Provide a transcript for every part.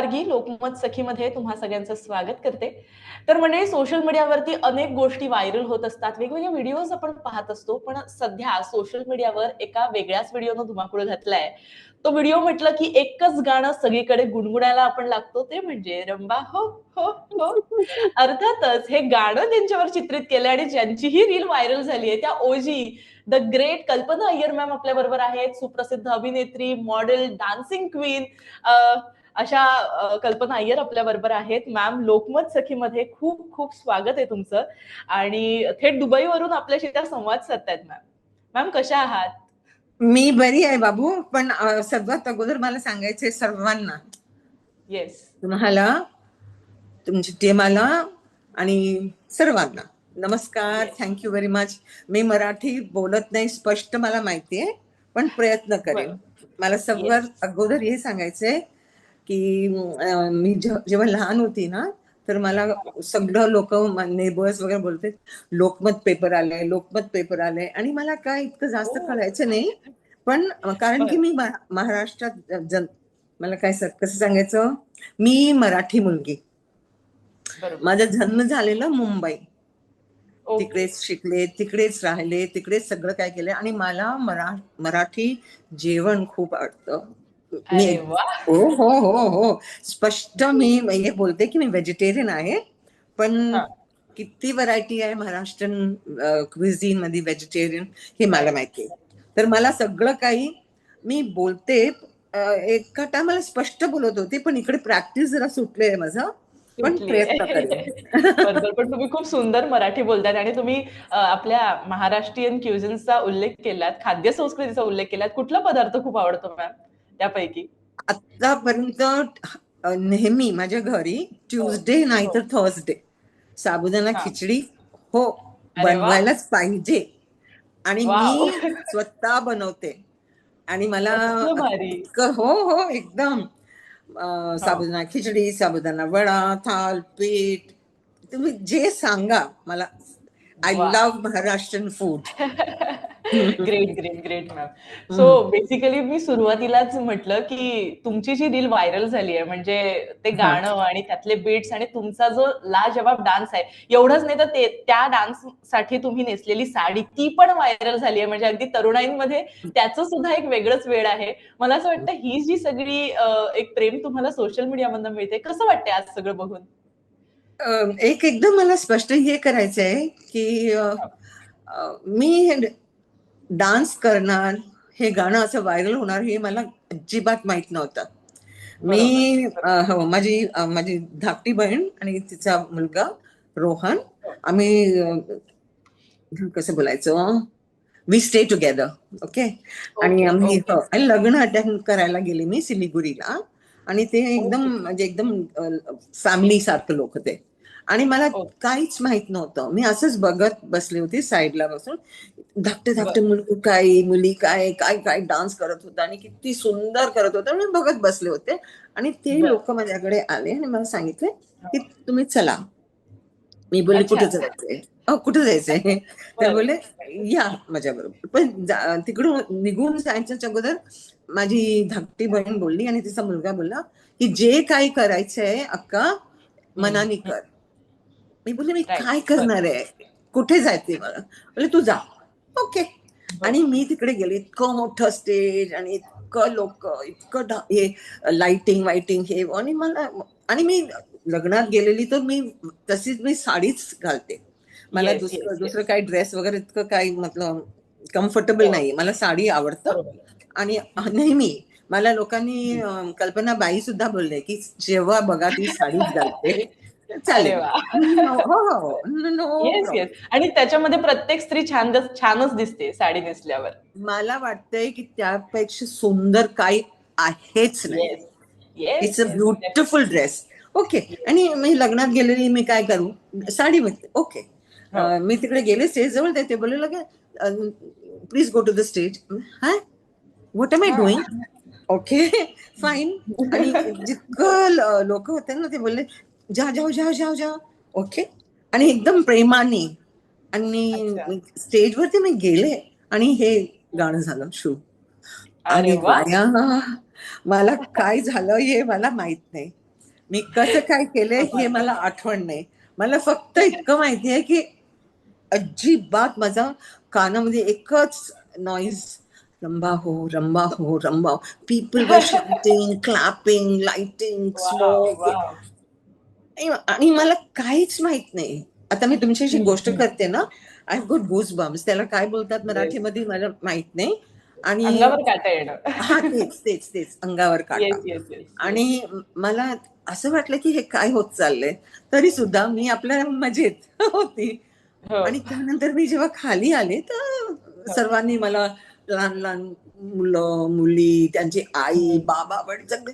गार्गी लोकमत सखीमध्ये तुम्हा सगळ्यांचं स्वागत करते. तर म्हणजे सोशल मीडियावरती अनेक गोष्टी व्हायरल होत असतात, वेगवेगळे व्हिडिओज आपण पाहत असतो. पण सध्या सोशल मीडियावर एका वेगळ्याच व्हिडिओनं धुमाकूळ घातलाय. तो व्हिडिओ म्हटलं की एकच गाणं सगळीकडे गुणगुणायला आपण लागतो, ते म्हणजे रंबा हो हो हो. अर्थातच हे गाणं त्यांच्यावर चित्रित केलं आणि ज्यांची ही रील व्हायरल झाली आहे त्या ओजी द ग्रेट कल्पना अय्यर मॅम आपल्या बरोबर आहेत. सुप्रसिद्ध अभिनेत्री, मॉडेल, डान्सिंग क्वीन अशा कल्पना अय्यर आपल्या बरोबर आहेत. मॅम, लोकमत सखीमध्ये खूप खूप स्वागत आहे तुमचं. आणि थेट दुबईवरून आपल्याशी त्या संवाद साधतायत. मॅम मॅम कशा आहात? मी बरी आहे बाबू, पण सर्वात अगोदर मला सांगायचंय सर्वांना, येस, तुम्हाला, तुमची टीमाला आणि सर्वांना नमस्कार. येस. Thank you very much. मी मराठी बोलत नाही स्पष्ट, मला माहितीये, पण प्रयत्न करेन. मला सर्वात येस. अगोदर हे सांगायचंय की मी जेव्हा लहान होती ना, तर मला सगळं लोक, नेबर्स वगैरे बोलते लोकमत पेपर आले, लोकमत पेपर आले, आणि मला काय इतकं जास्त कळायचं नाही. पण कारण की मी महाराष्ट्रात मला काय कसं सांगायचं, मी मराठी मुलगी, माझा जन्म झालेला मुंबई, तिकडेच शिकले, तिकडेच राहिले, तिकडेच सगळं काय केलं, आणि मला मराठी जेवण खूप आवडतं. मी हो हो हो हो स्पष्ट मी हे बोलते की मी व्हेजिटेरियन आहे, पण किती व्हरायटी आहे महाराष्ट्रीयन क्विझिन मध्ये व्हेजिटेरियन हे मला माहिती आहे. तर मला सगळं काही मी बोलते. एका टायमाला स्पष्ट बोलत होते, पण इकडे प्रॅक्टिस जरा सुटले माझं, पण प्रयत्न करेन. बरोबर, पण तुम्ही खूप सुंदर मराठी बोलतात. आणि तुम्ही आपल्या महाराष्ट्रीयन क्युझिन्सचा उल्लेख केलात, खाद्य संस्कृतीचा उल्लेख केलात. कुठला पदार्थ खूप आवडतो मॅम त्यापैकी? आतापर्यंत नेहमी माझ्या घरी ट्यूजडे नाही तर थर्सडे साबुदाणा खिचडी हो बनवायलाच पाहिजे, आणि मी स्वतः बनवते. आणि मला इतकं हो हो एकदम साबुदाणा खिचडी, साबुदाणा वडा, थाल पीठ, तुम्ही जे सांगा मला. I love Maharashtrian food. Great great great ma'am. So basically मी सुरुवातीलाच म्हटलं की तुमची जी रील व्हायरल झाली आहे, म्हणजे ते गाणं आणि त्यातले बीट्स आणि तुमचा जो लाजवाब डान्स आहे, एवढंच नाही तर त्या डान्स साठी तुम्ही नेसलेली साडी ती पण व्हायरल झाली आहे. म्हणजे अगदी तरुणाईंमध्ये त्याचं सुद्धा एक वेगळंच वेळ आहे. मला असं वाटतं ही जी सगळी एक प्रेम तुम्हाला सोशल मीडियामधून मिळते, कसं वाटतंय आज सगळं बघून? एकदम मला स्पष्ट हे करायचंय की मी डान्स करणार, हे गाणं असं व्हायरल होणार हे मला अजिबात माहित नव्हतं. मी हो माझी माझी धाकटी बहीण आणि तिचा मुलगा रोहन, आम्ही कसं बोलायचं, वी स्टे टुगेदर. ओके. आणि आम्ही लग्न अटेंड करायला गेले मी सिलिगुरीला, आणि ते एकदम म्हणजे एकदम फॅमिली सारखं लोक होते, आणि मला काहीच माहित नव्हतं. मी असंच बघत बसले होते साईडला बसून, धाकटे धाकटे मुली काय काय काय डान्स करत होता, आणि किती सुंदर करत होता. मी बघत बसले होते, आणि ते लोक माझ्याकडे आले आणि मला सांगितले की तुम्ही चला. मी बोलले कुठे जायचंय, कुठे जायचंय, तर बोलले या माझ्या बरोबर. पण तिकडून निघून जायच्या अगोदर माझी धाकटी बहीण बोलली आणि तिचा मुलगा बोलला की जे काही करायचंय अक्का मनाने कर. मी बोलले मी काय करणार आहे, कुठे जायचंय मला. बोले तू जा. ओके. आणि मी तिकडे गेले, इतकं मोठं स्टेज आणि इतकं लोक, इतकं हे लाइटिंग वाइटिंग हे, आणि मला, आणि मी लग्नात गेलेली तर मी तशीच मी साडीच घालते. मला दुसरं काही ड्रेस वगैरे इतकं काही मतलब कम्फर्टेबल नाही. मला साडी आवडतं. आणि नेहमी मला लोकांनी कल्पना बाई सुद्धा बोलले की जेव्हा बघा ती साडीच घालते, चालेल. हो हो नो प्रॉब्लेम. आणि त्याच्यामध्ये प्रत्येक स्त्री छानच दिसते साडी नेसल्यावर. मला वाटतंय की त्यापेक्षा सुंदर काही आहेच नाही. It's a beautiful dress. Okay. आणि मी लग्नात गेलेली, मी काय करू, साडी मध्ये. ओके. मी तिकडे गेले स्टेज जवळ, ते बोलले लगे please go to the stage. हा, what am I doing. Okay fine. आणि जितकं लोक होते ना ते बोलले जा जाओ जाओ जाओ जाओ. ओके. आणि एकदम प्रेमाने, आणि स्टेजवरती मी गेले आणि हे गाणं झालं शू. आणि बाया, मला काय झालं हे मला माहित नाही. मी कसं काय केलंय हे मला आठवण नाही. मला फक्त इतकं माहिती आहे की अजिबात माझा कानामध्ये एकच नॉइज, रंबा हो रंबा हो रंबा हो. People were shouting, clapping, lighting, wow smoke. Wow. आणि मला काहीच माहित नाही. आता मी तुमच्याशी गोष्ट करते ना, I have got goosebumps. त्याला काय बोलतात येस. मराठीमध्ये मला माहित नाही. आणि अंगावर काटा येणं. हा, तेच तेच तेच, अंगावर काटा. Yes yes yes yes. आणि मला असं वाटलं की हे काय होत चाललंय, तरी सुद्धा मी आपल्या मजेत होती. हो आणि त्यानंतर मी जेव्हा खाली आले तर हो. सर्वांनी मला, लहान लहान मुलं मुली, त्यांची आई हम्म. बाबा पण सगळे,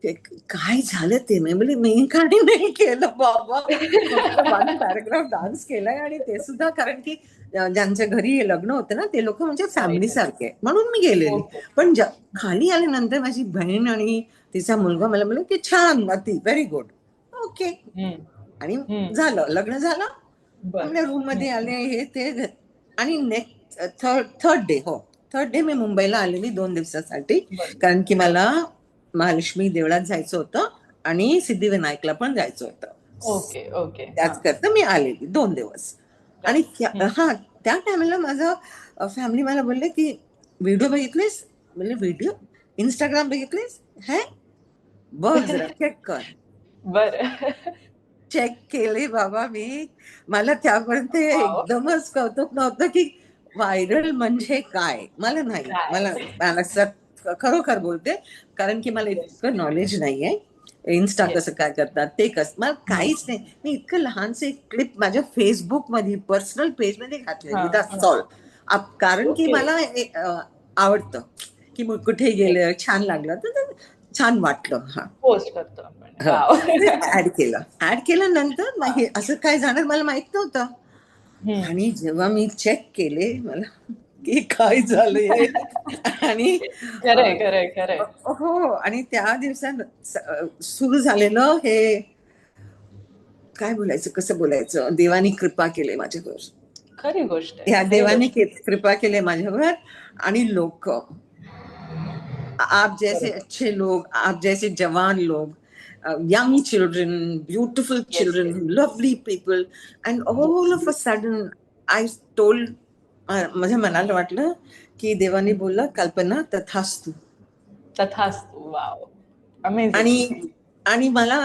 ते काय झालं ते मी म्हणजे मी काही नाही केलं बाबा, फक्त वन पॅराग्राफ डान्स केलाय. आणि ते सुद्धा कारण की ज्यांच्या घरी लग्न होतं ना ते लोक म्हणजे फॅमिली Right. सारखे, म्हणून मी गेलेली. ओके. पण खाली आल्यानंतर माझी बहीण आणि तिचा मुलगा मला म्हणलं की छान अति व्हेरी गुड, ओके. हम्म. आणि हम्म. झालं, लग्न झालं. बर. आपल्या रूम मध्ये आले हे ते. आणि नेक्स्ट थर्ड डे, हो थर्ड डे मी मुंबईला आलेली 2 दिवसासाठी. बर. कारण की मला महालक्ष्मी देवळात जायचं होतं आणि सिद्धिविनायकला पण जायचं होतं. Okay okay. हा. त्याच करता मी आलेली 2 दिवस. आणि हम्म. हा, त्या टायमाला माझं फॅमिली मला बोलले की व्हिडिओ बघितलीस, म्हणजे व्हिडिओ इंस्टाग्राम बघितलीस, हे बघ जरा चेक कर. बर. चेक केले बाबा मी. मला त्यापर्यंत वाव. एकदमच कौतुक नव्हतं की व्हायरल म्हणजे काय. मला नाही, मला काय. मला खरोखर बोलते, कारण की मला येस इतकं नॉलेज नाहीये. Insta yes. कसं काय करतात ते कसं, मला काहीच नाही. मी इतकं लहानसे एक क्लिप माझ्या फेसबुक मध्ये पर्सनल पेज मध्ये हा घातलेली, दॅट्स हा. ऑल. कारण की ओके. मला आवडतं की मग कुठे गेलं छान लागलं तर ते छान वाटलं. हा, पोस्ट करतो आपण. हो. वाव. ऍड केलं, ऍड केल्यानंतर मग हे असं काय जाणार मला माहित नव्हतं. हम्म. आणि जेव्हा मी चेक केले मला की काय झालंय. आणि खरंय खरंय खरंय. हो, आणि त्या दिवसात सुरू झालेलं हे, काय बोलायचं कसं बोलायचं, देवानी कृपा केली माझ्यावर. खरी गोष्ट आहे ह्या खरी देवाने गोष्ट. कृपा केली माझ्यावर. आणि लोक, आप जैसे बरोबर. अच्छे लोग, आप जैसे जवान लोग, young children, beautiful yes yes. children, lovely people, and all of a sudden I told, माझ्या मनाला वाटलं की देवाने बोलला कल्पना तथास्तु. तथास्तु. वाव. अमेझिंग. आणि आणि मला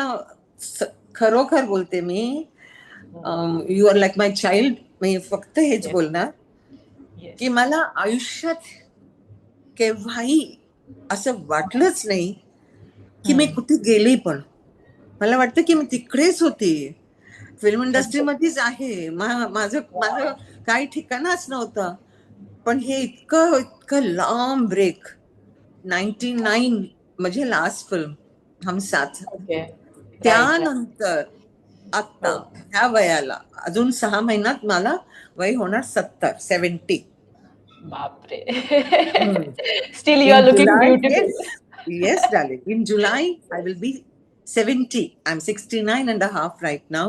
खरोखर बोलते मी, you are like my child. मी फक्त हेच येस बोलणार की येस. मला आयुष्यात केव्हाही असं वाटलंच नाही की मी कुठे गेले. पण मला वाटतं की मी तिकडेच होते, फिल्म इंडस्ट्रीमध्येच आहे. माझं माझं काही ठिकाणच नव्हतं. पण हे इतकं इतकं लांब ब्रेक, 99 म्हणजे लास्ट फिल्म हम साथ. ओके. Right right. त्यानंतर आता हो. ह्या वयाला अजून 6 महिन्यात मला वय होणार 70. बापरे. Hmm. Still you are In looking July, beautiful. yes, darling. In July, I will be 70. I'm 69 and a half right now.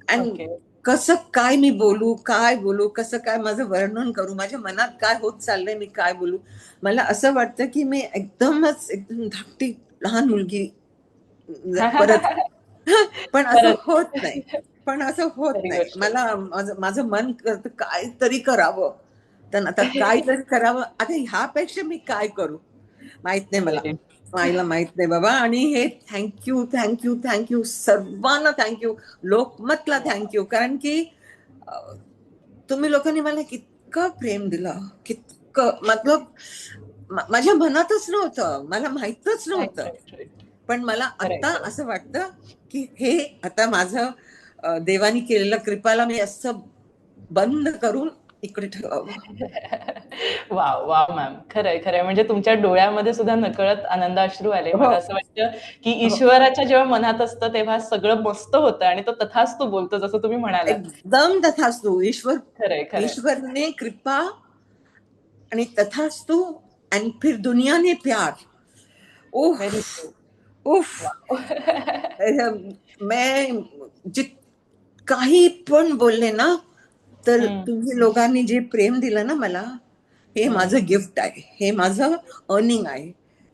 And okay. कसं काय मी बोलू, काय बोलू, कसं काय माझं वर्णन करू, माझ्या मनात काय होत चाललंय, मी काय बोलू. मला असं वाटतं की मी एकदम धाकटी लहान मुलगी परत. पण असं परत. होत नाही. पण असं होत खरी नाही. गोष्ट आहे. मला माझं मन करतं काहीतरी करावं. तर आता काहीतरी करावं. आता ह्यापेक्षा मी काय करू माहित नाही मला. Very. आईला माहित नाही बाबा. आणि हे थँक्यू थँक्यू थँक्यू सर्वांना थँक्यू. लोकमतला थँक्यू. कारण की तुम्ही लोकांनी मला कितकं प्रेम दिलं, कितकं मतलब माझ्या मनातच नव्हतं, मला माहितच राईट नव्हतं. Right right. पण मला खरंय आता खरंय. असं वाटतं की हे आता माझं देवानी केलेलं कृपाला मी असं बंद करून इकडे ठेवावं. Wow wow ma'am. खरंय खरंय. म्हणजे तुमच्या डोळ्यामध्ये सुद्धा नकळत आनंदाश्रू आले. हो मला असं वाटतं की हो, ईश्वराच्या जेव्हा मनात असतं तेव्हा सगळं मस्त होतं आणि तो तथास्तु बोलतो जसं तुम्ही म्हणालात. एकदम तथास्तु. खरंय खरंय. ईश्वर ने कृपा आणि तथास्तु. आणि फिर दुनिया ने प्यार. उफ व्हेरी ट्रू. उफ. वाव. मैं जित काही पण बोलले ना, तर हम्म. तुम्ही लोकांनी जे प्रेम दिलं ना मला, हे हम्म. माझं गिफ्ट आहे, हे माझं अर्निंग आहे,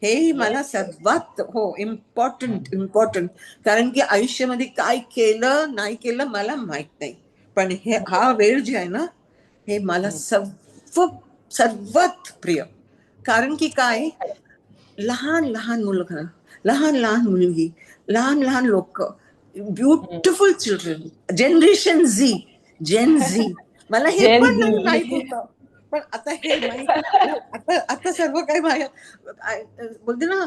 हे मला सर्वात इम्पॉर्टंट. कारण की आयुष्यामध्ये काय केलं नाही केलं मला माहित नाही, पण हा वेळ जे आहे ना, हे मला सर्वात प्रिय. कारण की काय, लहान लहान मुलगा, लहान लहान मुलगी, लहान लहान लोक, ब्युटिफुल चिल्ड्रन, जेन झी. मला हे जेन पण नाही माहित झी. होतं, पण आता हे माहित. आता आता सर्व काही बोलते ना,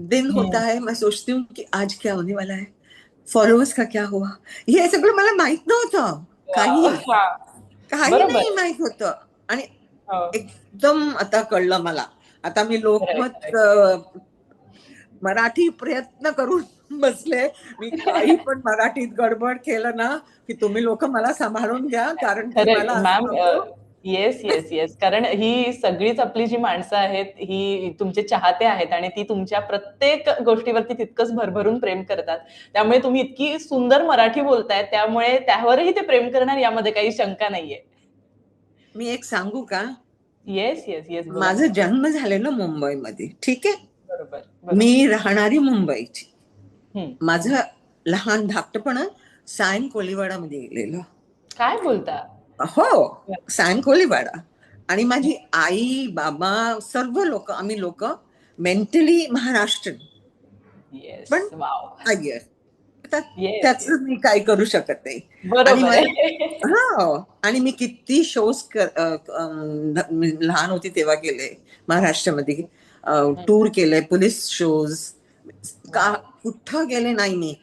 दिन होता है, मैं सोचती हूँ कि आज क्या होने वाला है, फॉलोअर्स का क्या हुआ. हे सगळं मला माहित नव्हतं. काही काही बरोबर. नाही माहित होतं. आणि हो. एकदम आता कळलं मला. आता मी लोकमत मराठी प्रयत्न करून बसले. मी काही पण मराठीत गडबड केलं ना, की तुम्ही लोक मला सांभाळून घ्या, कारण की मला खरंय असं मॅम. नको. येस येस येस, कारण ही सगळीच आपली जी माणसं आहेत ही तुमचे चाहते आहेत आणि ती तुमच्या प्रत्येक गोष्टीवरती तितकंच भरभरून प्रेम करतात. त्यामुळे तुम्ही इतकी सुंदर मराठी बोलताय, त्यामुळे त्यावरही ते प्रेम करणार यामध्ये काही शंका नाहीये. मी एक सांगू का, येस येस येस, बोला ना. माझा जन्म झालेला मुंबईमध्ये, ठीक आहे. बरोबर बरोबर. मी राहणारी मुंबईची. हम्म. माझं लहान धाकटपण सायन कोळीवाडामध्ये गेलेलं. काय बोलता? हो, सायन कोळीवाडा. आणि माझी आई बाबा सर्व लोक, आम्ही लोक मेंटली महाराष्ट्रीयन, येस, पण वाव. अय्यर. आता येस त्याच येस. मी काय करू शकत नाही. आणि बरोबर मला, आहे. हो, आणि मी किती शोज लहान होती तेव्हा केले महाराष्ट्रामध्ये. टूर केले, पोलीस शोज. का वाव. कुठं गेले नाही मी.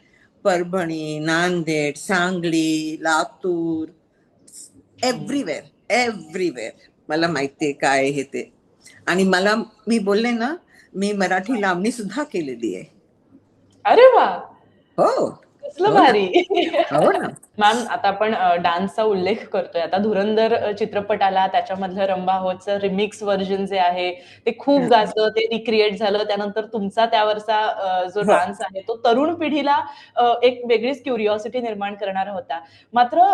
परभणी, नांदेड, सांगली, लातूर, एव्हरीवेअर मला माहितीये काय हे ते. आणि मी बोलले ना, मी मराठी लावणी सुद्धा केलेली आहे. अरे वा, हो, कसलं हो ना, भारी. हो ना. मॅम, आता आपण डान्सचा उल्लेख करतोय. आता धुरंधर चित्रपट आला, त्याच्यामधलं रंबाहोचं रिमिक्स व्हर्जन जे आहे ते खूप गाजलं, ते रिक्रिएट झालं. त्यानंतर तुमचा त्यावरचा जो हो. डान्स आहे तो तरुण पिढीला एक वेगळीच क्युरिओसिटी निर्माण करणारा होता. मात्र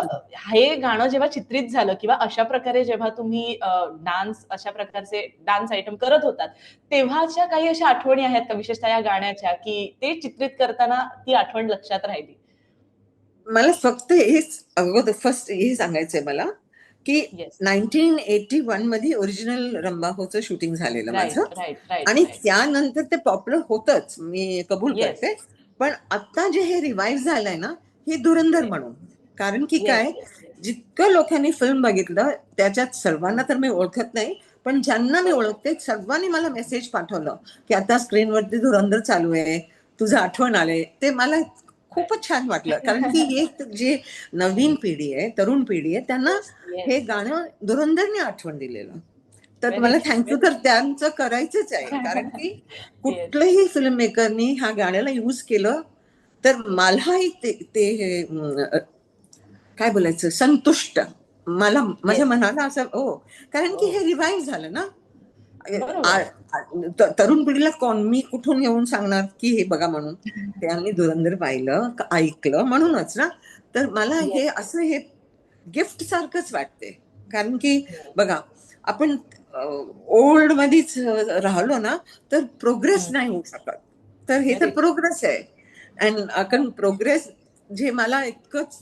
हे गाणं जेव्हा चित्रित झालं किंवा अशा प्रकारे जेव्हा तुम्ही डान्स, अशा प्रकारचे डान्स आयटम करत होतात, तेव्हाच्या काही अशा आठवणी आहेत का विशेषतः या गाण्याच्या, की ते चित्रित करताना ती आठवण लक्षात राहिली? मला फक्त हेच अगोदर फर्स्ट हे सांगायचंय मला, की येस. 1981 मध्ये ओरिजिनल रंबाहोचं शूटिंग झालेलं माझं. राइट राइट राइट आणि राइट. त्यानंतर ते पॉप्युलर होतच, मी कबूल येस करते. पण आता जे हे रिवाईव्ह झालंय ना, हे धुरंधर म्हणून. कारण की येस काय, येस येस. जितकं लोकांनी फिल्म बघितलं त्याच्यात सर्वांना तर मी ओळखत नाही, पण ज्यांना मी बरोबर. ओळखते सर्वांनी मला मेसेज पाठवलं की आता स्क्रीनवरती धुरंधर चालू आहे, तुझं आठवण आले. ते मला खूपच छान वाटलं. कारण की हे जे नवीन पिढी आहे, तरुण पिढी आहे, त्यांना येस हे येस. गाणं धुरंधरने आठवण दिलेलं. तर व्हेरी मला ट्रू थँक्यू व्हेरी तर त्यांचं करायचंच आहे. कारण की ट्रू. येस. कुठलंही फिल्म मेकरनी ह्या गाण्याला यूज केलं तर मलाही ते काय बोलायचं, संतुष्ट. मला माझ्या येस. मनाला असं, हो. कारण की हो. हे रिवाईव्ह झालं ना. बरोबर. तरुण पिढीला कोण मी कुठून येऊन सांगणार की हे बघा म्हणून. त्यांनी धुरंधर पाहिलं, ऐकलं म्हणूनच ना. तर मला हे येस. असं हे गिफ्ट सारखंच वाटते. कारण की बघा, आपण ओल्ड मध्येच राहिलो ना, तर प्रोग्रेस नाही होऊ शकत. तर हे तर व्हेरी ट्रू. प्रोग्रेस आहे. अँड आपण प्रोग्रेस जे मला इतकंच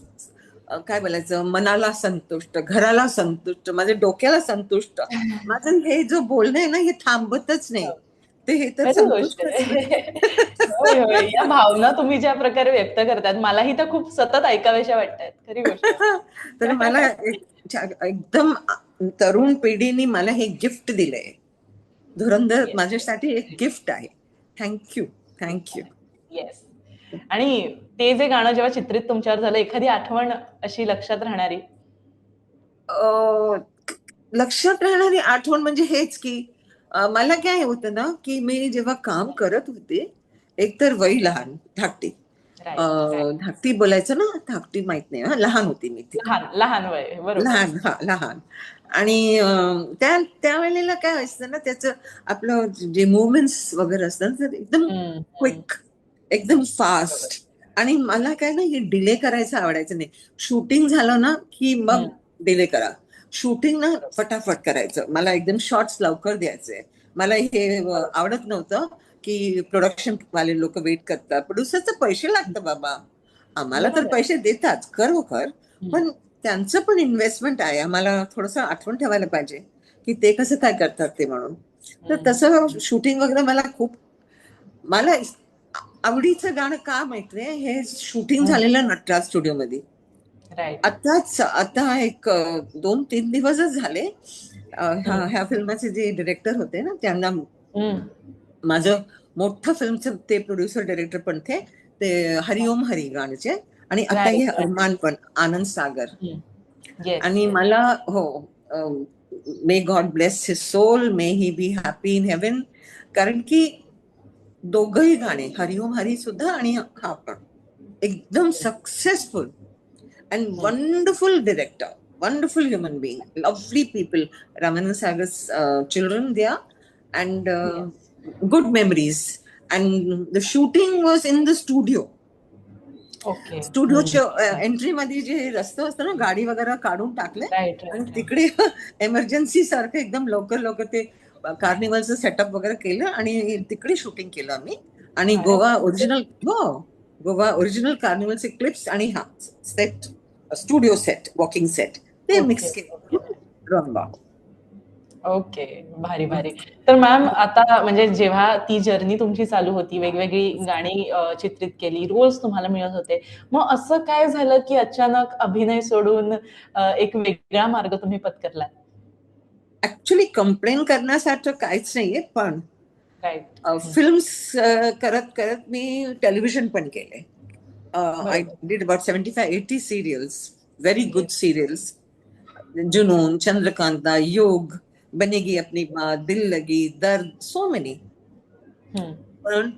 काय बोलायचं, मनाला संतुष्ट, घराला संतुष्ट, माझ्या डोक्याला संतुष्ट. माझं हे जो बोलणं आहे ना, हे थांबतच नाही. ते हे तर खरी गोष्ट संतुष्टच आहे. नाही. होय होय, या भावना तुम्ही ज्या प्रकारे व्यक्त करतात मलाही त्या खूप सतत ऐकाव्याशा वाटतायत. खरी गोष्ट तर मला आहे. एकदम तरुण पिढीने मला हे गिफ्ट दिलंय. धुरंधर येस येस माझ्यासाठी एक गिफ्ट आहे. Thank you, thank you. येस. आणि ते जे गाणं जेव्हा चित्रित तुमच्यावर झालं, एखादी आठवण अशी लक्षात राहणारी? लक्षात राहणारी आठवण म्हणजे हेच की मला काय होतं ना, की मी जेव्हा काम करत होते, एकतर वय लहान, धाकटी. Right right. धाकटी बोलायचं ना, धाकटी माहित नाही, लहान होती मी तिथं. लहान लहान वय, बरोबर. लहान, हा, लहान. आणि त्यावेळेला काय असतं ना, त्याचं आपलं जे मुवमेंट्स वगैरे असतात तर एकदम हम्म, हम्म. क्विक, एकदम बरोबर. फास्ट. आणि मला काय ना, हे डिले करायचं आवडायचं नाही. शूटिंग झालं ना की मग डिले करा. शूटिंग ना बरोबर. फटाफट करायचं. मला एकदम शॉर्ट्स लवकर द्यायचे. मला हे आवडत नव्हतं की प्रोडक्शन वाले लोक वेट करतात. प्रोड्युसरचे पैसे लागतात बाबा, आम्हाला तर बरोबर आहे. पैसे देतात खरोखर, हं, पण त्यांचं पण इन्व्हेस्टमेंट आहे. आम्हाला थोडंसं आठवण ठेवायला पाहिजे की ते कसं काय करतात ते म्हणून. तर हं, तसं शूटिंग वगैरे मला आवडीचं गाणं का माहितीये, हे शूटिंग हं. झालेलं नटराज स्टुडिओमध्ये. राइट. आता एक 2-3 दिवसच झाले. हं, ह्या फिल्माचे जे डिरेक्टर होते ना, त्यांना हं. माझं मोठं फिल्मचं ते प्रोड्युसर डिरेक्टर पण ते हरिओम हरी गाण्याचे, आणि आता हे राइट, राइट. अरमान पण, आनंद सागर. हं. येस, आणि येस. मला हो, may God bless his soul, may he be happy in heaven. कारण की दोघही गाणे, हरिओम हरी सुद्धा आणि हा पण, एकदम सक्सेसफुल and हं. wonderful director, wonderful human being, lovely people. Ramanand Sagar's children there, and yes. good memories. And the shooting was in the studio. Okay. हं. स्टुडिओच्या एंट्री मध्ये जे रस्ते असतं ना, गाडी वगैरे काढून टाकले, राइट, आणि राइट, राइट. तिकडे एमर्जन्सी सारखं एकदम लवकर लवकर ते कार्निवलचं सेटअप वगैरे केलं आणि तिकडे शूटिंग केलं आम्ही. आणि अरे गोवा ओरिजिनल कार्निवलचे क्लिप्स आणि हा set, studio set, walking set, ते ओके, मिक्स ओके. केलं. रंबा. ओके. भारी, भारी. तर मॅम आता म्हणजे जेव्हा ती जर्नी तुमची चालू होती, वेगवेगळी गाणी चित्रित केली, रोल्स तुम्हाला मिळत होते. मग असं काय झालं, की अचानक अभिनय सोडून एक वेगळा मार्ग तुम्ही पत्करलात? ऍक्च्युली कंप्लेन करण्यासारखं काहीच नाहीये, पण राइट. हं. फिल्म्स करत करत मी टेलिव्हिजन पण केले. आय बरोबर. Did about 75-80 serials, very good yes. Serials. जुनून, चंद्रकांता, योग, बनेगी अपनी बात, दिल लगी, दर्द, सो मेनी. हं, पण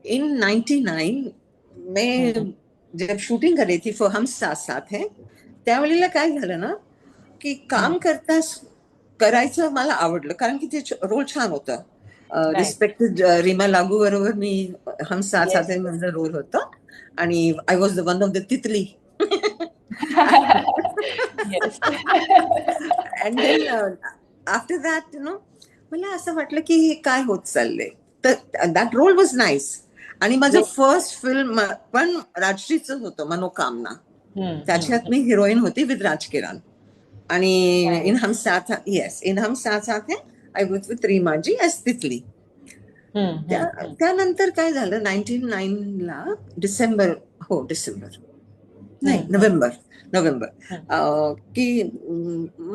इन 99 हं. मैं जब शूटिंग कर रही थी फॉर हम साथ साथ हैं, त्यावेळेला काय झालं ना, की हं. काम करायचं मला आवडलं, कारण की ते रोल छान होतं. राइट. रिस्पेक्टेड रीमा लागू बरोबर मी हम साथ साथ येस, हैं येस. माझं रोल होतं. आणि I was the one of the तितली. Yes. And then after that मला असं वाटलं की हे काय होत चाललंय. तर दॅट रोल वॉज नाईस. आणि माझं येस. फर्स्ट फिल्म पण राजश्रीच होतं, मनोकामना. हं, हं, त्याच्यात हं. मी हिरोईन होती विथ राज किरण. आणि इन राइट. हम साथ, येस, इन हम साथ साथ है आय वॉज विथ रीमाजी एस तितली. हं, हं, हं. त्यानंतर काय झालं, 99ला डिसेंबर, हो डिसेंबर, नाही हं, हं, नोव्हेंबर, नोव्हेंबर, हं. की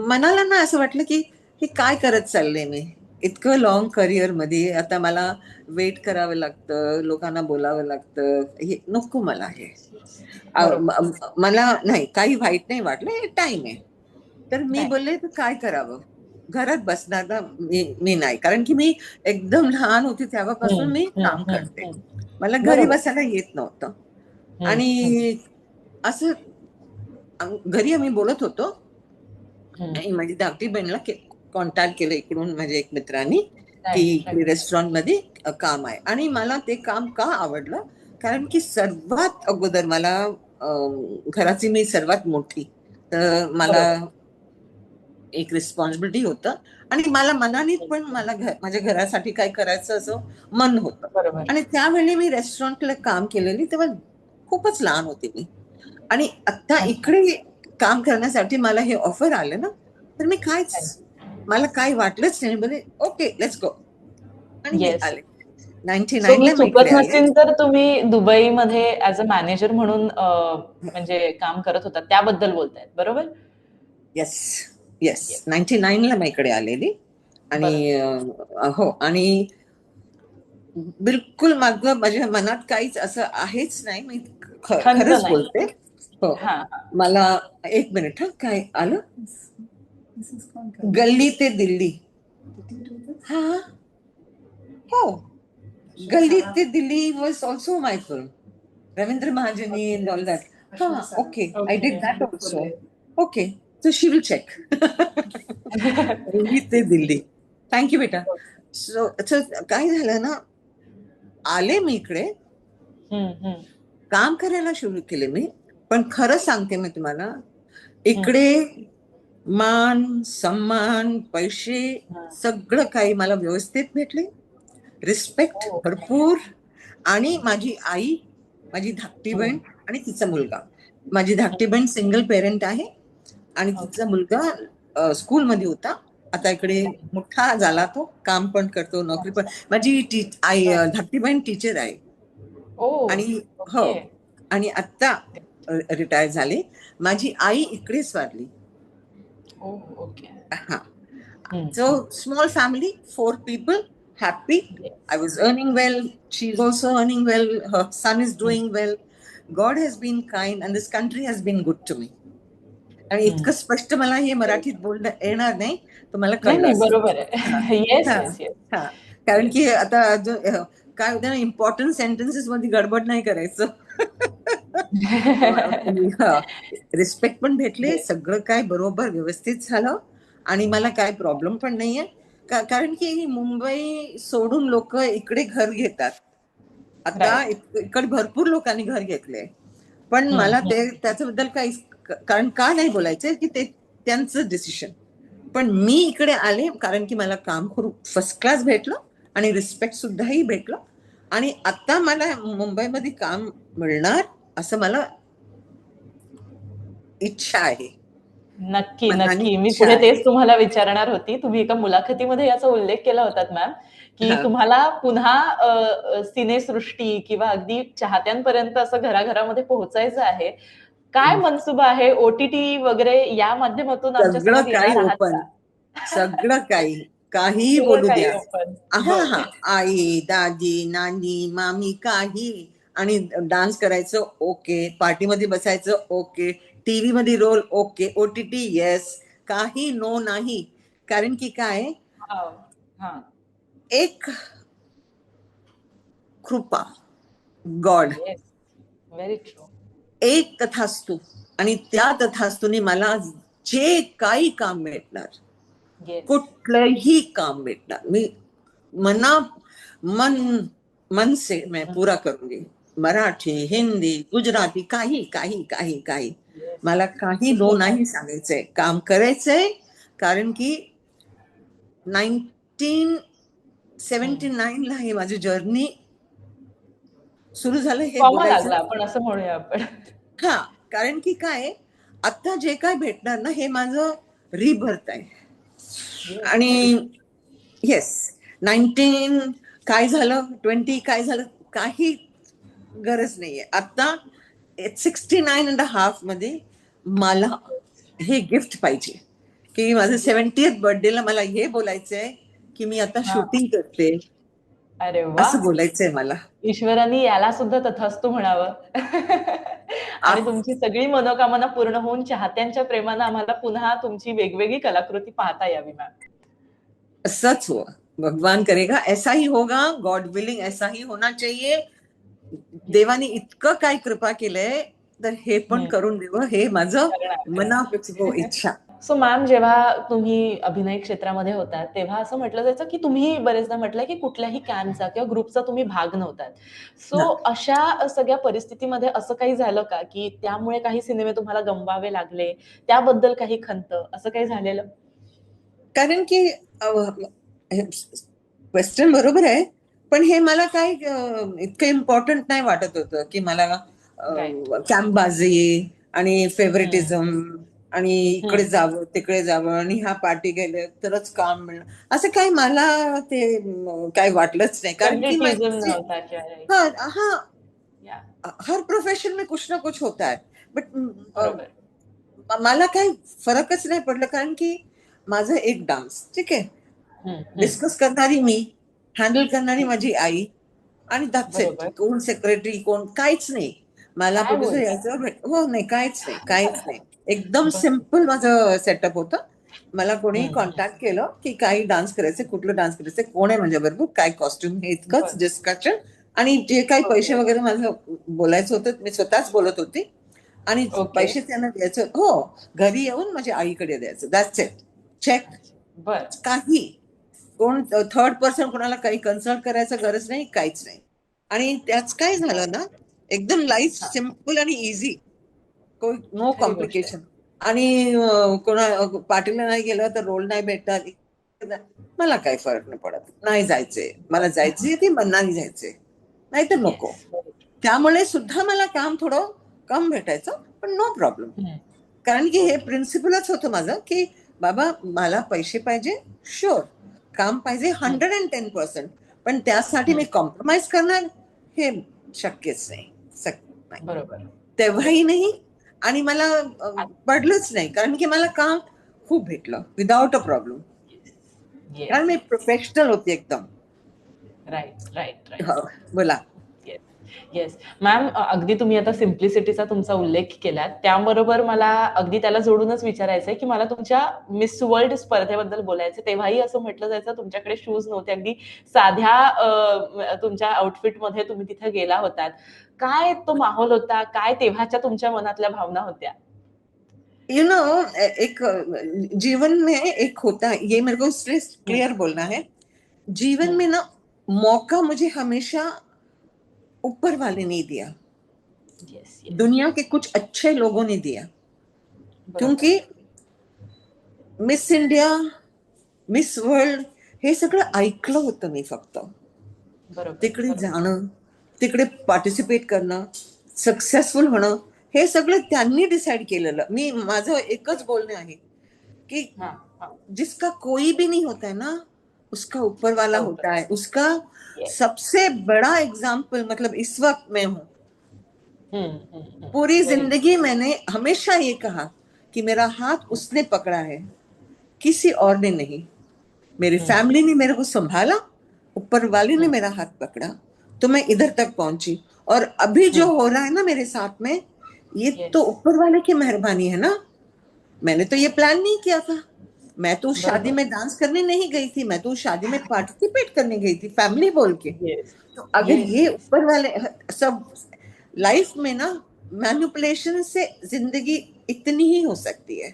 मनाला ना असं वाटलं की हे काय करत चाललंय मी. इतकं लॉंग करिअर मध्ये आता मला वेट करावं लागतं, लोकांना बोलावं लागतं, हे नको मला. हे बरोबर. मला नाही काही वाईट नाही वाटलं, हे टाइम आहे. तर मी राइट. बोलले तर काय करावं, घरात बसणार ना मी नाही, कारण की मी एकदम लहान होती तेव्हापासून हं, मी हं, काम हं, करते. हं. मला घरी बरोबर. बसायला येत नव्हतं. हं, हं, आणि असं घरी आम्ही बोलत होतो, हं. आणि माझी धाकटी बहिणीला कॉन्टॅक्ट केलं इकडून माझ्या एक मित्रांनी, की राइट, इकडे राइट. रेस्टॉरंट मध्ये काम आहे. आणि मला ते काम का आवडलं, कारण की सर्वात अगोदर मला घराची मी सर्वात मोठी, तर मला बरोबर. एक रिस्पॉन्सिबिलिटी होतं. आणि मला मनाने हं, पण माझ्या घरासाठी काय करायचं असं मन होतं. बरोबर. आणि त्यावेळी मी रेस्टॉरंटला काम केलेली तेव्हा खूपच लहान होते मी. आणि आता अच्छा. इकडे काम करण्यासाठी मला हे ऑफर आलं ना, तर मी राइट. मला काय वाटलंच नाही, बोले ओके लेट्स गो. आणि मी येस. आले. 99 सो मी ला मी चुकत इकडे आले. नसेन तर तुम्ही दुबईमध्ये ॲज अ मॅनेजर म्हणून म्हणजे काम करत होता त्याबद्दल बोलतायत, बरोबर? Yes, yes, yes. 99 ला मी इकडे आलेली. आणि बरोबर. हो, आणि बिलकुल माझ्या मनात काहीच असं आहेच नाही, मी खंत खरंच नाही. बोलते. हो. हां, हां. मला एक मिनिट, काय आलं, गल्ली ते दिल्ली. हा, हो, गल्ली ते Delhi was also my film. Ravindra महाजनी and all that. हा, okay, I okay. did that also. Okay, so she will check. गल्ली ते दिल्ली. थँक्यू बेटा. सो काय झालं ना, आले मी इकडे, हं, हं, काम करायला सुरू केले मी. पण खरं सांगते मी तुम्हाला, हं. इकडे मान सन्मान पैसे सगळं काही मला व्यवस्थित भेटले. रिस्पेक्ट हो. भरपूर. आणि माझी आई, माझी धाकटी बहीण आणि तिचा मुलगा. माझी धाकटी बहीण सिंगल पेरेंट आहे आणि तिचा मुलगा स्कूलमध्ये होता. आता इकडे मोठा झाला, तो काम पण करतो, नोकरी पण. माझी आई धाकटी बहीण टीचर आहे. आणि हो, ओके. आणि आता रिटायर झाले. माझी आई इकडेच वारली. ओके. हा. So small family, 4 people, happy. I was earning well. She's also earning well. Her son is doing well. God has been kind and this country has been good to me. आणि इतकं स्पष्ट मला हे मराठीत बोलणं येणार नाही, तर मला नाही, कळलं नाही, असतं. बरोबर आहे. Yes, yes, yes. कारण की आता काय होतं ना, इम्पॉर्टंट सेंटेन्सेस मध्ये गडबड नाही करायचं. रिस्पेक्ट पण भेटले, सगळं काय बरोबर व्यवस्थित झालं आणि मला काय प्रॉब्लेम पण नाहीये. कारण की मुंबई सोडून लोक इकडे घर घेतात. आता इकडे भरपूर लोकांनी घर घेतले, पण मला त्याच्याबद्दल काही कारण का नाही बोलायचंय की ते त्यांचं डिसिशन. पण मी इकडे आले कारण की मला काम खूप फर्स्ट क्लास भेटलं आणि रिस्पेक्ट सुद्धाही भेटलं. आणि आता मला मुंबईमध्ये काम मिळणार असं मला इच्छा आहे. नक्की, मनाने नक्की. मी इच्छा पुढे आहे. तेच तुम्हाला विचारणार होती. तुम्ही एका मुलाखतीमध्ये याचा उल्लेख केला होतात मॅम, की तुम्हाला पुन्हा सिनेसृष्टी किंवा अगदी चाहत्यांपर्यंत असं घराघरामध्ये पोहोचायचं आहे. काय मनसुबा आहे? OTT वगैरे या माध्यमातून आमच्या सगळं समोर काही येणार आहात ओपन, का? सगळं काही, काहीही सगळं बोलू काही द्या. ओपन. हा, आई दादी नानी मामी काही. आणि डान्स करायचं ओके, पार्टीमध्ये बसायचं ओके, टीव्ही मध्ये रोल ओके, OTT येस, काही नो नाही. कारण की काय, एक कृपा, गॉड, व्हेरी ट्रू. एक तथास्तु. आणि त्या तथास्तूने मला जे काही काम भेटणार, कुठलंही काम भेटणार, मी मन से मैं पूरा करूंगी. मराठी, हिंदी, गुजराती, काही काही काही काही. मला काही नो नाही सांगायचंय, काम करायचंय. कारण की 1979 ला हे माझी जर्नी सुरू झालं, हे बोलायचं. आपण असं म्हणूया आपण. हा, कारण की काय, आता जे काय भेटणार ना, हे माझं रिबर्थ आहे. आणि येस, 19 काय झालं, 20 काय झालं, काही गरज नाहीये. आता 69.5 मध्ये मला हे गिफ्ट पाहिजे की माझं 70th बर्थडेला मला हे बोलायचंय की मी आता शूटिंग करते. अरे वा, असं बोलायचंय मला. ईश्वरांनी याला सुद्धा तथास्तु म्हणावं. आणि तुमची सगळी मनोकामना पूर्ण होऊन चाहत्यांच्या प्रेमानं आम्हाला पुन्हा तुमची वेगवेगळी कलाकृती पाहता यावी मॅम. सच हो, भगवान करेगा ऐसा ही होगा, गॉड विलिंग ऐसा ही होना चाहिए. देवाने इतकं काय कृपा केलंय, तर हे पण करून देवं, हे माझं मनापासून इच्छा. सो मॅम, जेव्हा तुम्ही अभिनय क्षेत्रामध्ये होतात तेव्हा असं म्हटलं जायचं की तुम्ही बरेचदा म्हटलं की कुठल्याही कॅम्पचा किंवा ग्रुपचा तुम्ही भाग नव्हतात. सो अशा सगळ्या परिस्थितीमध्ये असं काही झालं का की त्यामुळे काही सिनेमे तुम्हाला गमवावे लागले, त्याबद्दल काही खंत, असं काही झालेलं? कारण की वेस्टर्न बरोबर आहे, पण हे मला काय इतकं इम्पॉर्टंट नाही वाटत होतं की मला कॅम्पबाजी आणि फेवरेटिझम आणि इकडे जावं तिकडे जावं आणि ह्या पार्टी गेले तरच काम मिळणं, असं काही मला ते काही वाटलंच नाही. कारण की हर प्रोफेशन में कुछ ना कुछ होता है, बट मला काही फरकच नाही पडलं. कारण की माझं एक डान्स ठीक आहे, डिस्कस करणारी मी, हँडल करणारी माझी आई, आणि कोण सेक्रेटरी कोण काहीच नाही. मला प्रोड्युसर यायचं हो नाही, काहीच नाही, काहीच नाही. एकदम सिम्पल माझं सेटअप होतं. मला कोणी कॉन्टॅक्ट केलं की काही डान्स करायचे, कुठलं डान्स करायचं, कोण आहे माझ्या बरोबर, काय कॉस्ट्युम, हे इतकंच डिस्कशन. आणि जे काही पैसे वगैरे माझं बोलायचं होतं मी स्वतःच बोलत होती आणि पैसे त्यांना द्यायचं. हो, घरी येऊन माझ्या आईकडे द्यायचं, दॅट्स इट. चेक, काही कोण थर्ड पर्सन कोणाला काही कन्सल्ट करायचं गरज नाही, काहीच नाही. आणि त्याच काय झालं ना, एकदम लाईफ सिम्पल आणि इझी, नो कॉम्प्लिकेशन. आणि कोणा पार्टीला नाही गेलं तर रोल नाही भेटतात, मला काही फरक नाही पडत. नाही जायचंय, मला जायचंय ते मनाने जायचंय, नाही तर नको. येस. त्यामुळे सुद्धा मला काम थोडं कम भेटायचं, पण नो प्रॉब्लेम. कारण की हे प्रिन्सिपलच होतं माझं की बाबा मला पैसे पाहिजे, शुअर, काम पाहिजे 110%, पण त्यासाठी मी कॉम्प्रोमाइज करणार हे शक्यच नाही. नाही, बरोबर. तेव्हाही नाही. आणि मला पडलंच नाही, कारण की मला काम खूप भेटलं विदाउट अ प्रॉब्लेम, कारण येस, मी येस. प्रोफेशनल होती एकदम. Right, right, right. हो, बोला. Yes, yes. मॅम, अगदी तुम्ही आता सिम्प्लिसिटीचा तुमचा उल्लेख केला. त्याबरोबर मला अगदी त्याला जोडूनच विचारायचंय की मला तुमच्या मिस वर्ल्ड स्पर्धेबद्दल बोलायचं. तेव्हाही असं म्हटलं जायचं तुमच्याकडे शूज नव्हते. अगदी साध्या तुमच्या आउटफिटमध्ये तुम्ही तिथे गेला होतात. काय तो माहोल होता? काय तेव्हाच्या तुमच्या मनातल्या भावना होत्या? यू नो, एक जीवन में एक होता है, ये मेरे को क्लियर बोलना है, जीवन में ना मौका मुझे हमेशा ऊपर वाले नहीं दिया, येस, दुनिया के कुछ अच्छे लोगों ने दिया. क्योंकि मिस इंडिया, मिस वर्ल्ड हे सगळं ऐकलं होतं मी फक्त. तिकडे जाणं, तिकडे पार्टिसिपेट करणं, सक्सेसफुल होणं, हे सगळं त्यांनी डिसाइड केलेलं. मी माझं एकच बोलणं आहे कि जिसका कोई भी नहीं होता है ना, उसका ऊपर वाला होता है. उसका सबसे बड़ा एग्जाम्पल मतलब इस वक्त मैं हूं. पूरी जिंदगी मैंने हमेशा ये कहा कि मेरा हाथ उसने पकड़ा है, किसी और ने नहीं. मेरी फैमिली ने मेरे को संभाला, ऊपर वाले ने मेरा हाथ पकड़ा, तो मैं इधर तक पहुंची. और अभी जो हो रहा है ना मेरे साथ में, ये तो ऊपर वाले की मेहरबानी है ना. मैंने तो ये प्लान नहीं किया था. मैं तो उस शादी में डांस करने नहीं गई थी, मैं तो उस शादी में पार्टिसिपेट करने गई थी, फैमिली बोल के. तो अगर ये ऊपर वाले सब, लाइफ में ना मैनिपुलेशन से जिंदगी इतनी ही हो सकती है,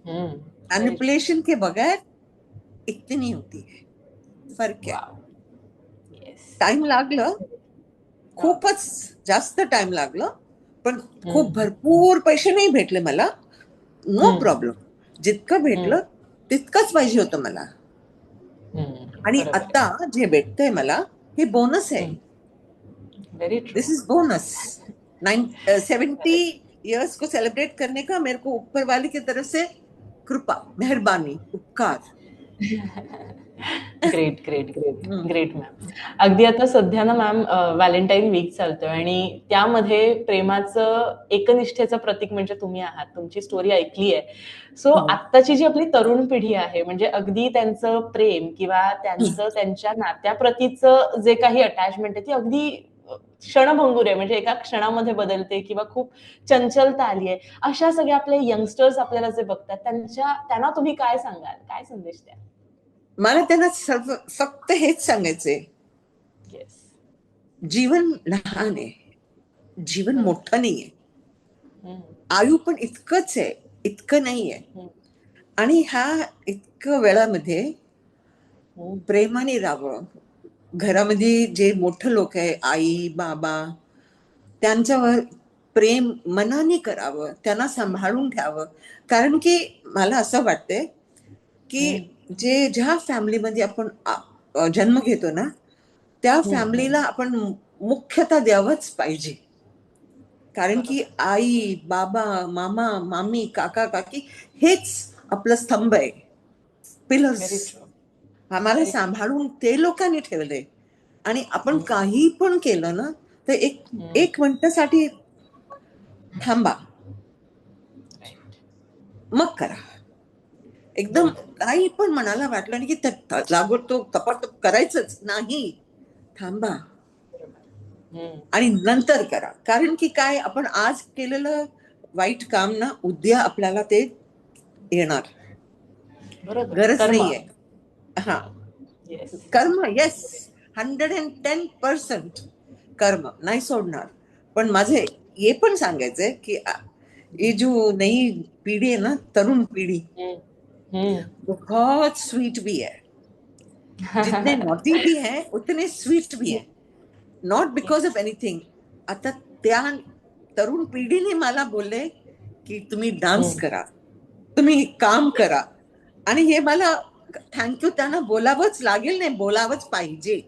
मैनिपुलेशन के बगैर इतनी होती है. फर्क है. टाइम लागलं, खूपच जास्त टाइम लागलं, पण खूप भरपूर पैसे नाही भेटले मला, नो प्रॉब्लेम. जितकं भेटलं तितकंच पाहिजे होतं मला. आणि आता जे भेटतंय मला हे बोनस आहे. दिस इज बोनस. 70 इयर्स को सेलिब्रेट करने का मेरे को ऊपर वाले की तरफ से कृपा, मेहरबानी, उपकार. Great, great, great, great ma'am. अगदी आता सध्या ना मॅम व्हॅलेंटाईन वीक चालतोय आणि त्यामध्ये प्रेमाचं एकनिष्ठेचं प्रतीक म्हणजे तुम्ही आहात. तुमची स्टोरी ऐकली आहे. सो आत्ताची जी आपली तरुण पिढी आहे, म्हणजे अगदी त्यांचं प्रेम किंवा त्यांचं त्यांच्या नात्याप्रतीचं जे काही अटॅचमेंट आहे ती अगदी क्षणभंगूर आहे, म्हणजे एका क्षणामध्ये बदलते किंवा खूप चंचलता आली आहे. अशा सगळ्या आपले यंगस्टर्स आपल्याला जे बघतात त्यांना तुम्ही काय सांगाल? काय संदेश द्याल? मला त्यांना फक्त हेच सांगायचंय, जीवन लहान आहे, जीवन मोठं नाहीये. आयु पण इतकंच आहे, इतकं नाहीये. आणि ह्या इतकं वेळामध्ये प्रेमाने राहावं. घरामध्ये जे मोठं लोक आहे, आई बाबा, त्यांच्यावर प्रेम मनाने करावं, त्यांना सांभाळून ठेवावं. कारण की मला असं वाटतंय की ज्या फॅमिलीमध्ये आपण जन्म घेतो ना, त्या फॅमिलीला आपण मुख्यता द्यावंच पाहिजे. कारण की आई बाबा, मामा मामी, काका काकी हेच आपलं स्तंभ आहे, पिलर्स. आम्हाला सांभाळून ते लोकांनी ठेवलंय. आणि आपण काही पण केलं ना तर एक मिनिटासाठी थांबा, मग करा. एकदम काही पण मनाला वाटलं नाही की लागवड तो तपाटप करायचंच नाही, थांबा आणि नंतर करा. कारण की काय, आपण आज केलेलं वाईट काम ना उद्या आपल्याला ते येणार, गरज नाहीये. हा, कर्म, येस, 110% कर्म नाही सोडणार. पण माझे हे पण सांगायचंय की ये जो नई पीढ़ी है ना, तरुण पीढ़ी, बहुत स्वीट भी है. जितने नॉटी भी है उतने स्वीट भी है. Not because of anything. आता त्या तरुण पिढीने मला बोलले की तुम्ही डान्स करा, तुम्ही काम करा. आणि हे मला थँक्यू त्यांना बोलावंच लागेल, नाही बोलावंच पाहिजे.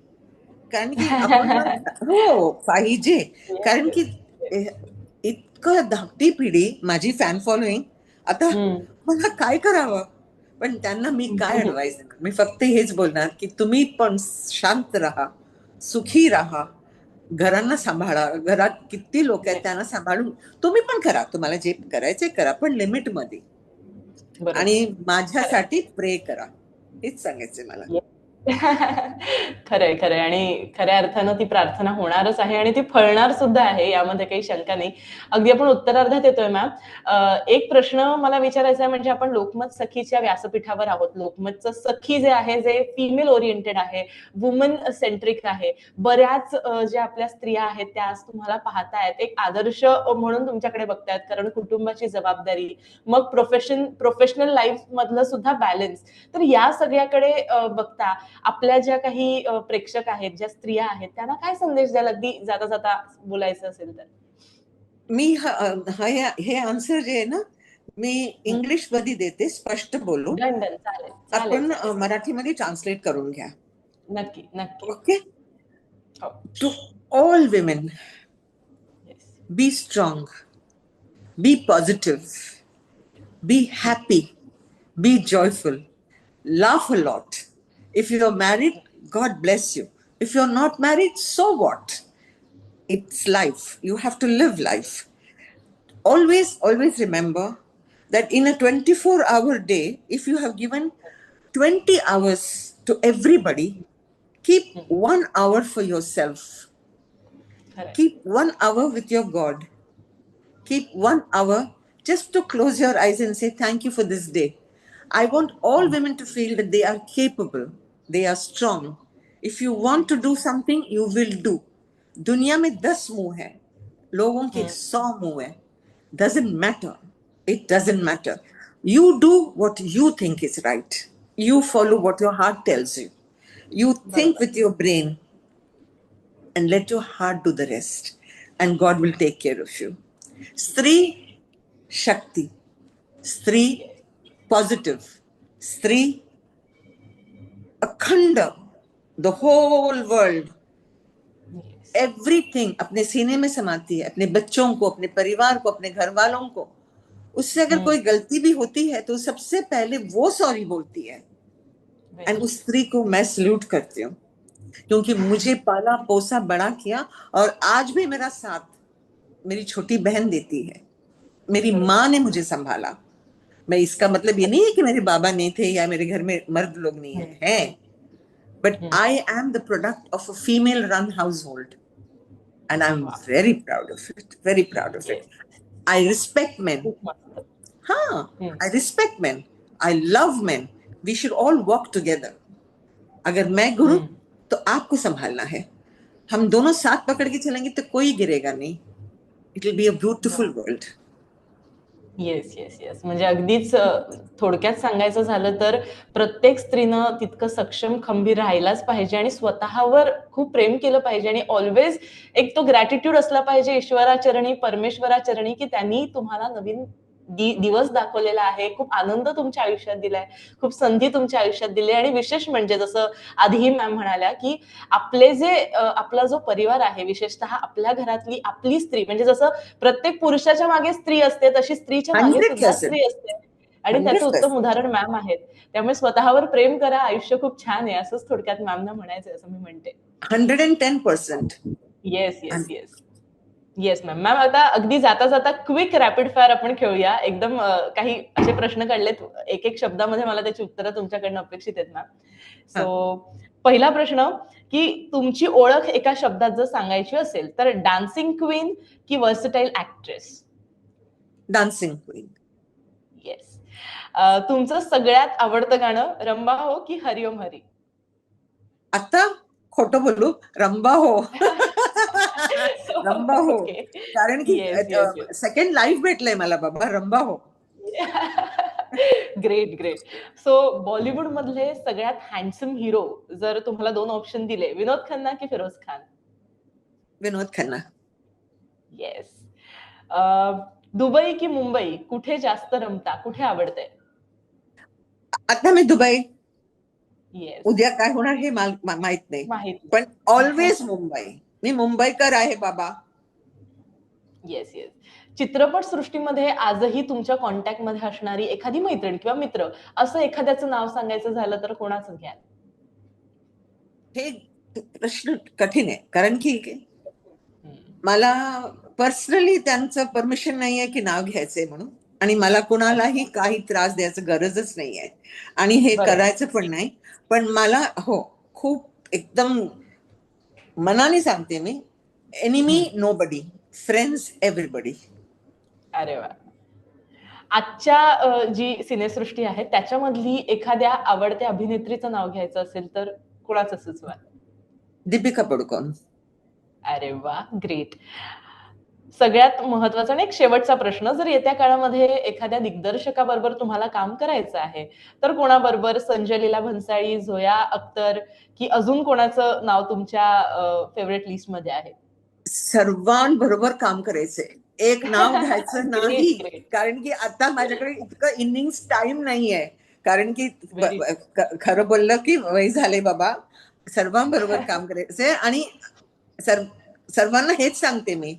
कारण की आपण हो पाहिजे. येस कारण की येस. इतकं धाकटी पिढी माझी फॅन फॉलोईंग, आता मला काय करावं. पण त्यांना मी काय ऍडवाइस देणार, मी फक्त हेच बोलणार की तुम्ही पण शांत राहा, सुखी राहा, घरांना सांभाळा. घरात किती लोक आहेत त्यांना सांभाळून तुम्ही पण करा, तुम्हाला जे करायचे करा, पण लिमिट मध्ये. बरोबर. आणि माझ्यासाठी प्रे करा, हेच सांगायचंय मला. खरंय खरंय. आणि खऱ्या अर्थानं ती प्रार्थना होणारच आहे आणि ती फळणार सुद्धा आहे, यामध्ये काही शंका नाही. अगदी आपण उत्तरार्धात येतोय मॅम. एक प्रश्न मला विचारायचा आहे, म्हणजे आपण लोकमत सखीच्या व्यासपीठावर आहोत. लोकमतचं सखी जे आहे, जे फिमेल ओरिएंटेड आहे, वुमन सेंट्रिक आहे. बऱ्याच ज्या आपल्या स्त्रिया आहेत त्या आज तुम्हाला पाहतायत, एक आदर्श म्हणून तुमच्याकडे बघतायत, कारण कुटुंबाची जबाबदारी, मग प्रोफेशनल लाईफ मधलं सुद्धा बॅलन्स. तर या सगळ्याकडे बघता आपल्या ज्या काही प्रेक्षक आहेत, ज्या स्त्रिया आहेत, त्यांना काय संदेश द्याल, अगदी जाता जाता बोलायचं असेल तर? मी हे आन्सर जे आहे ना, मी इंग्लिश मध्ये देते, स्पष्ट बोलू. डन डन, चालेल चालेल आपण चालेल. मराठीमध्ये ट्रान्सलेट करून घ्या. नक्की नक्की. ओके. हो. To all women, yes. Be strong, be positive, be happy, be joyful, laugh a lot. If you are married, God bless you. If you are not married, so what? It's life. You have to live life. Always remember that in a 24-hour day, if you have given 20 hours to everybody, keep 1 hour for yourself. खरंय. Keep 1 hour with your God. Keep 1 hour just to close your eyes and say thank you for this day. I want all women to feel that they are capable, they are strong. If you want to do something, you will do. दुनिया में 10 मुंह है, लोगों के 100 मुंह है. Doesn't matter. It doesn't matter. You do what you think is right. You follow what your heart tells you. You think बरोबर. with your brain and let your heart do the rest. And God will take care of you. स्त्री शक्ती, स्त्री positive, स्त्री अखंड, the hole world, everything अपने सीने में समाती है, अपने बच्चों को, अपने परिवार को, अपने घर वालों को. उससे अगर कोई गलती भी होती है तो सबसे पहले वो सॉरी बोलती है. एंड उस स्त्री को मैं सल्यूट करती हूँ, क्योंकि मुझे पाला पोसा बड़ा किया, और आज भी मेरा साथ मेरी छोटी बहन देती है. मेरी माँ ने मुझे संभाला. मैं इसका मतलब ये नहीं है कि मेरे बाबा नहीं थे या मेरे घर में मर्द लोग नहीं हैं, but I am the product of a female run household, and I am very proud of it, very proud of it. I respect men. खूप मस्त. हाँ, I respect men, I love men. We should all work together. अगर मैं गुरु तो आपको संभालना है. हम दोनों साथ पकड़ के चलेंगे तो कोई गिरेगा नहीं. It will be a beautiful world. Yes yes yes. म्हणजे अगदीच थोडक्यात सांगायचं झालं तर प्रत्येक स्त्रीनं तितकं सक्षम खंबीर राहायलाच पाहिजे आणि स्वतःवर खूप प्रेम केलं पाहिजे, आणि ऑलवेज एक तो ग्रॅटिट्यूड असला पाहिजे ईश्वराचरणी, परमेश्वराचरणी, की त्यांनी तुम्हाला नवीन दिवस दाखवलेला आहे, खूप आनंद तुमच्या आयुष्यात दिलाय, खूप संधी तुमच्या आयुष्यात दिली. आणि विशेष म्हणजे जसं आधीही मॅम म्हणाल्या, की आपले जे आपला जो परिवार आहे, विशेषतः आपल्या घरातली आपली स्त्री, म्हणजे जसं प्रत्येक पुरुषाच्या मागे स्त्री असते, तशी स्त्रीच्या मागे सुद्धा 100%. स्त्री असते. आणि त्याचं उत्तम 100%. उदाहरण मॅम आहेत. त्यामुळे स्वतःवर प्रेम करा, आयुष्य खूप छान आहे, असंच थोडक्यात मॅमना म्हणायचंय, असं मी म्हणते. 110%. Yes yes yes. Yes ma'am. Ma'am, आता अगदी जाता जाता क्विक रॅपिड फायर आपण खेळूया. एकदम काही असे प्रश्न काढलेत, एक एक शब्दामध्ये मला त्याची उत्तरं तुमच्याकडनं अपेक्षित आहेत मॅम. सो पहिला प्रश्न, की तुमची ओळख एका शब्दात जर सांगायची असेल तर डान्सिंग क्वीन की versatile actress? Dancing queen. Yes. तुमचं सगळ्यात आवडतं गाणं रंबा हो की हरिओम हरी? आता खोटं बोलू, रंबा हो. रंबा हो. ओके. कारण की yes yes yes. Second life भेटलंय मला बाबा, रंबा हो. Great great. सो बॉलिवूड मधले सगळ्यात हँडसम हिरो जर तुम्हाला 2 ऑप्शन दिले, विनोद खन्ना की फिरोज खान? विनोद खन्ना. येस. दुबई की मुंबई, कुठे जास्त रमता, कुठे आवडते? आता मी दुबई, येस. उद्या काय होणार हे माहित नाही, माहित पण नाही. ऑलवेज मुंबई. मी मुंबईकर आहे बाबा. Yes, yes. चित्रपट सृष्टीमध्ये आजही तुमच्या कॉन्टॅक्ट मध्ये असणारी एखादी मैत्रीण किंवा मित्र, असं एखाद्याचं नाव सांगायचं झालं तर कोणाचं घ्याल? हे प्रश्न कठीण आहे, कारण की हम्म. मला पर्सनली त्यांचं परमिशन नाहीये की नाव घ्यायचंय म्हणून, आणि मला कुणालाही अच्छा. काही त्रास द्यायचं गरजच नाहीये, आणि हे बरोबर. करायचं पण नाही. पण मला हो, खूप एकदम मनाने सांगते मी, एनिमी हम्म. Nobody, friends everybody. अरे वा. आजच्या जी सिनेसृष्टी आहे त्याच्यामधली एखाद्या आवडत्या अभिनेत्रीचं नाव घ्यायचं असेल तर कोणाचं सुचवाल? दीपिका पडुकोन. अरे वा, ग्रेट. सगळ्यात महत्वाचा आणि एक शेवटचा प्रश्न, जर येत्या काळामध्ये एखाद्या दिग्दर्शकाबरोबर तुम्हाला काम करायचं आहे तर कोणाबरोबर? संजय लीला भंसाळी, झोया अख्तर, की अजून कोणाचं नाव तुमच्या फेवरेट लिस्ट मध्ये आहे? सर्वांबरोबर काम करायचंय, एक नाव घ्यायचं नाही, ग्रेट, ग्रेट. कारण की आता माझ्याकडे इतकं इनिंग्स टाइम नाहीये. कारण की व्हेरी खरं बोललं की वय झाले बाबा. सर्वांबरोबर काम करायचंय, आणि सर्वांना हेच सांगते मी,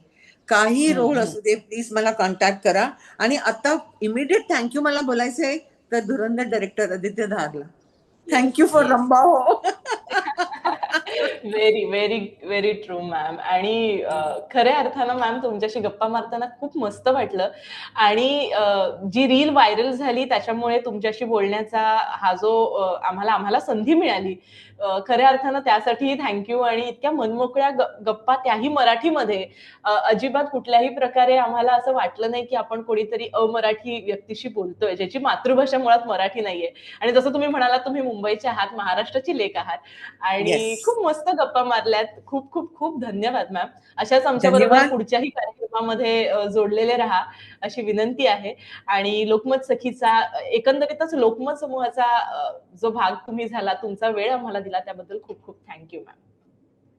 काही रोल असू दे प्लीज मला कॉन्टॅक्ट करा. आणि आता इमिडिएट थँक्यू मला बोलायचंय तर धुरंधर डायरेक्टर आदित्य धारला. Yes, thank you for yes. Ramba हो. Very very very true ma'am. आणि खऱ्या अर्थानं मॅम तुमच्याशी गप्पा मारताना खूप मस्त वाटलं. आणि जी रील व्हायरल झाली त्याच्यामुळे तुमच्याशी बोलण्याचा हा जो आम्हाला संधी मिळाली, खऱ्या अर्थानं त्यासाठी थँक्यू. आणि इतक्या मनमोकळ्या गप्पा, त्याही मराठीमध्ये, अजिबात कुठल्याही प्रकारे आम्हाला असं वाटलं नाही की आपण कोणीतरी अमराठी व्यक्तीशी बोलतोय ज्याची मातृभाषा मुळात मराठी नाहीये. आणि जसं तुम्ही म्हणालात, तुम्ही मुंबईचे आहात, महाराष्ट्राची लेक आहात, आणि येस. खूप मस्त गप्पा मारल्यात. खूप खूप खूप धन्यवाद मॅम. अशाच आमच्या बरोबर धन्यवाद. पुढच्याही कार्यक्रमामध्ये जोडलेले राहा अशी विनंती आहे. आणि लोकमत सखीचा, एकंदरीतच लोकमत समूहाचा जो भाग तुम्ही झाला, तुमचा वेळ आम्हाला दिला, त्याबद्दल खूप खूप thank you ma'am.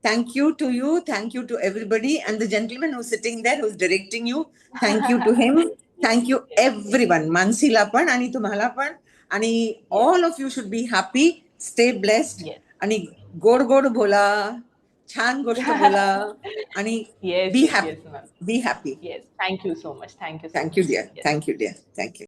Thank you to you. Thank you to everybody. And the gentleman who's sitting there, who's directing you. Thank you to him. Thank you everyone. Mansila पण आणि तुम्हाला पण. आणि all of you should be happy. Stay blessed. Yes. आणि गोड गोड बोला. छान गोष्ट बोला. आणि yes, be yes, happy. Yes ma'am. Be happy. Yes. Thank you so much. Thank you so Thank you, much. dear. Yes. Thank you, dear. Thank you.